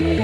Voilà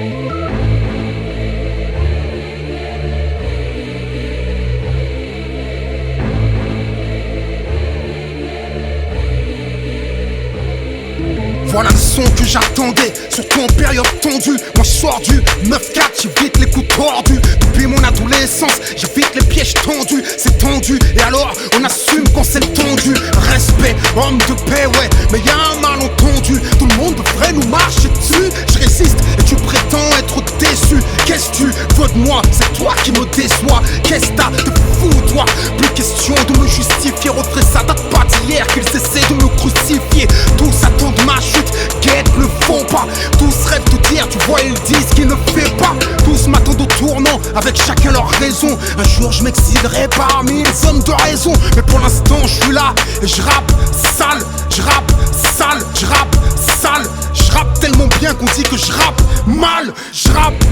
le son que j'attendais, surtout en période tendue. Moi je sors du 9-4, j'évite les coups tordus. Depuis mon adolescence, j'évite les pièges tendus. C'est tendu, et alors on assume quand c'est tendu. Respect, homme de paix, ouais, mais y'a un malentendu. Tout le monde devrait nous marcher dessus. Je résiste et tu prétends être déçu. Qu'est-ce que tu veux de moi? C'est toi qui me déçois. Qu'est-ce que t'as de fou, toi? Plus question de me justifier. Refrais, ça date pas d'hier qu'ils essaient de me crucifier. Tous attendent ma chute, guette ne font pas. Tous rêvent de dire, tu vois, ils disent qu'ils ne fait pas. Tous m'attendent au tournant, avec chacun leur raison. Un jour je m'exciderai parmi les hommes de raison. Mais pour l'instant je suis là et je rappe sale. Je rappe sale, je rappe sale. Je rappe tellement bien qu'on dit que je rappe mal. Je rappe,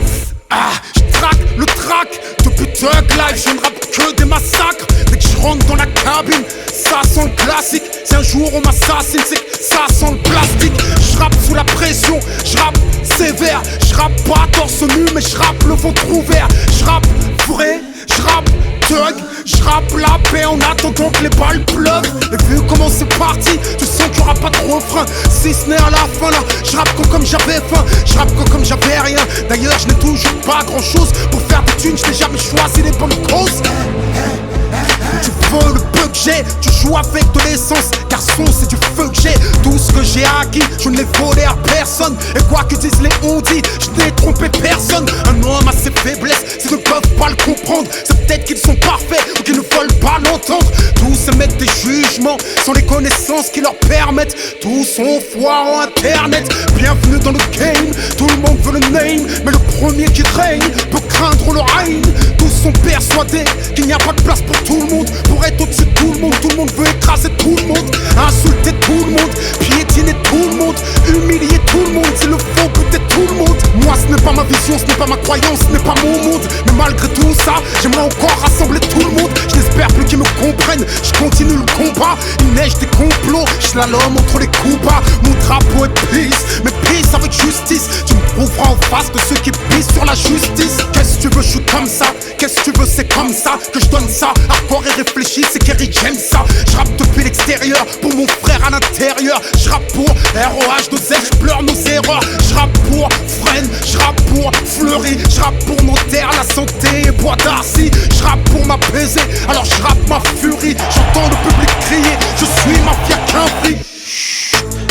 je traque le track. Depuis Thug Life, je ne rappe que des massacres. Dès que je rentre dans la cabine, ça sent le classique. Si un jour on m'assassine, c'est que ça sent le plastique. Je rappe sous la pression, je rappe sévère. Je rappe pas torse nu, mais je rappe le ventre ouvert. Je rappe vrai, je rappe thug. Je rappe la paix en attendant que les balles pleuvent. Et vu comment c'est parti, tu sens qu'il y aura pas de refrain. Si ce n'est à la fin là, je rappe comme j'avais faim. Je rappe comme j'avais rien. D'ailleurs je n'ai toujours pas grand chose. Pour faire des thunes, je n'ai jamais choisi les bonnes causes. Tu veux le peu que j'ai, tu joues avec de l'essence. Garçon, c'est du feu que j'ai. Tout ce que j'ai acquis, je ne l'ai volé à personne. Et quoi que disent les on-dit, je n'ai trompé personne. Un homme a ses faiblesses, s'ils ne peuvent pas le comprendre, c'est peut-être qu'ils sont parfaits ou qu'ils ne veulent pas l'entendre. Tous émettent des jugements sans les connaissances qui leur permettent. Tous sont foire en internet. Bienvenue dans le game, tout le monde veut le name. Mais le premier qui règne peut craindre le règne. Tous sont persuadés qu'il n'y a pas de place pour tout le monde. Pour être au-dessus de tout le monde veut écraser tout le monde. Insulter tout le monde, piétiner tout le monde, humilier tout le monde, c'est le faux peut-être tout le monde. Moi ce n'est pas ma vision, ce n'est pas ma croyance, ce n'est pas mon monde. Mais malgré tout ça, j'aimerais encore rassembler tout le monde. Je n'espère plus qu'ils me comprennent, je continue le combat. Il neige des complots, je slalom entre les coups bas. Mon drapeau est peace, mais peace avec justice. Tu me trouveras en face de ceux qui pissent sur la justice. Qu'est-ce que tu veux, je suis comme ça. Qu'est-ce que tu veux, c'est comme ça que je donne ça. Hardcore et réfléchi, c'est Kerry, j'aime ça. Je rappe depuis l'extérieur, pour mon frère à l'intérieur. Je rappe pour ROH2Z, je pleure nos erreurs. Je rappe pour Fren, je rappe pour Fleury. Je rappe pour nos terres, la santé et Bois d'Arcy. Je rappe pour m'apaiser, alors je rappe ma furie. J'entends le public crier, je suis mafia qu'un.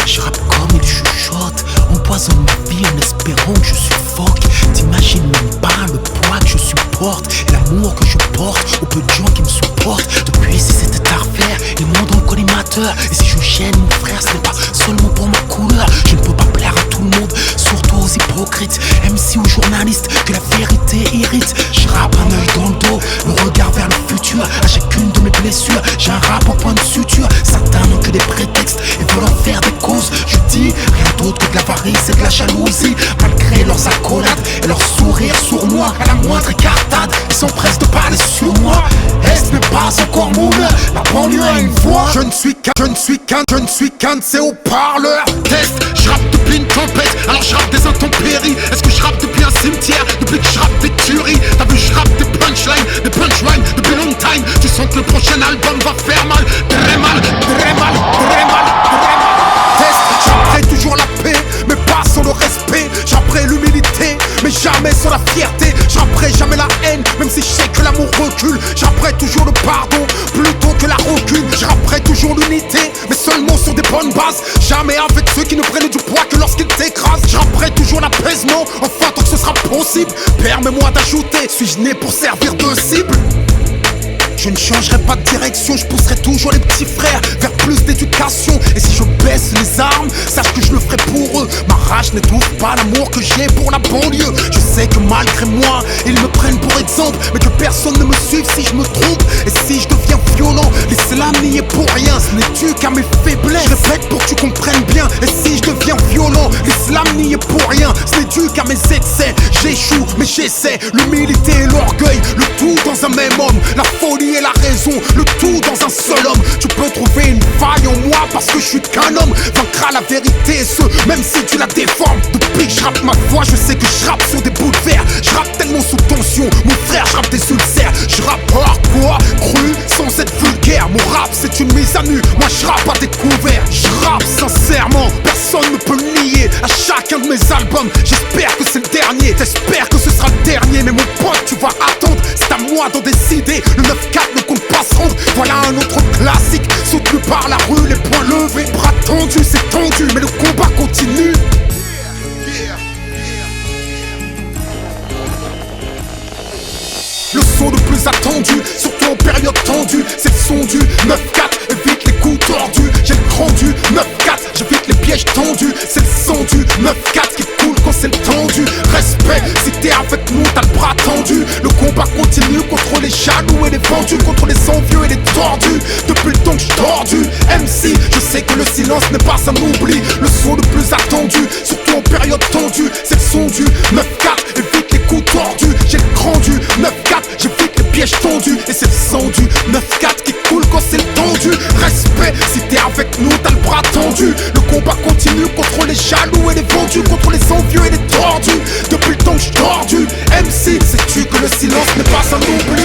Je rappe comme il chuchote, empoisonne ma vie en espérant que je suffoque. T'imagines même pas le poids que je supporte et l'amour que je porte aux peu de gens qui me supportent. Depuis si c'était à refaire, ils m'ont dans le collimateur. Et si je gêne mon frère, ce n'est pas seulement pour ma couleur. Je ne peux pas plaire à tout le monde, surtout aux hypocrites, MC ou journalistes, que la vérité irrite. Je rappe un œil dans le dos, le regard vers le futur. À chacune de mes blessures, j'ai un rap au point de suture. Certains n'ont que des prétextes et veulent en faire des causes. Je dis rien d'autre que de l'avarice et de la jalousie. Malgré leurs accolades et leurs sourires sournois, à la moindre écartade, ils s'empressent de parler sur moi. Et ce n'est pas encore mon heure, la banlieue a une voix. Je ne suis qu'un de ces haut-parleurs. Test, je rappe depuis une tempête, alors je rappe des intempéries. Est-ce que je rappe depuis un cimetière, depuis que je rappe des tueries? T'as vu, je rappe des punchlines depuis long time. Tu sens que le prochain album va faire mal, très mal, très mal, très mal, très mal. Test, j'apprends toujours la paix, mais pas sans le respect. J'apprends l'humilité, mais jamais sans la fierté. J'apprends jamais la haine, même si je sais que l'amour recule. J'apprends toujours le pardon, plutôt que la rancune. J'apprends toujours l'unité, mais seulement sur des bonnes bases. Jamais avec ceux qui ne prennent du poids que lorsqu'ils t'écrasent. J'apprends toujours l'apaisement, enfin tant que ce sera possible. Permets-moi d'ajouter, suis-je né pour servir de cible? Je ne changerai pas de direction, je pousserai toujours les petits frères vers plus d'éducation. Et si je baisse les armes, sache que je le ferai pour eux. Ma rage n'étouffe pas l'amour que j'ai pour la banlieue. Je sais que malgré moi, ils me prennent pour exemple, mais que personne ne me suive si je me trompe. Et si je deviens violent, laissez-la nier pour rien. Ce n'est dû qu'à mes faiblesses, je répète pour que tu comprennes bien. Et si je deviens violent, violent, l'islam n'y est pour rien. Ce n'est dû qu'à mes excès, j'échoue mais j'essaie. L'humilité et l'orgueil, le tout dans un même homme. La folie et la raison, le tout dans un seul homme. Tu peux trouver une faille en moi parce que je suis qu'un homme. Vaincra la vérité et ce, même si tu la déformes. Depuis que je rappe ma voix, je sais que je rappe sur des bouts de verre. Je rappe tellement sous tension, mon frère, je rappe des ulcères. Je rappe hardcore, cru, sans être vulgaire. Mon rap c'est une mise à nu, moi je rappe à découvert. Je rappe sincèrement, personne ne peut le nier. À chacun de mes albums, j'espère que c'est le dernier. J'espère que ce sera le dernier, mais mon pote tu vas attendre. C'est à moi d'en décider, le 9-4 ne compte pas se rendre. Voilà un autre classique, soutenu par la rue, les poings levés, bras tendus, c'est tendu, mais le combat continue. Le son le plus attendu, surtout en période tendue, c'est le son du 9-4, évite les coups tordus. J'ai le grand du 9-4, j'évite les pièges tendus. C'est le son du 9-4 qui coule quand c'est le tendu. Respect, si t'es avec nous, t'as le bras tendu. Le combat continue contre les jaloux et les vendus, contre les envieux et les tordus. Depuis le temps que je tordu, MC, je sais que le silence n'est pas un oubli. Le son le plus attendu, surtout en période tendue, c'est le son du 9-4, évite les coups tordus. J'ai le grand du 9-4, j'évite les pièges tendus. Et c'est le son du 9-4 qui coule quand c'est le tendu. Respect, si t'es avec nous, t'as le bras tendu. Le combat continue contre les jaloux et les vendus, contre les envieux et les tordus. Depuis le temps que je tordu, MC, sais-tu que le silence n'est pas un oubli.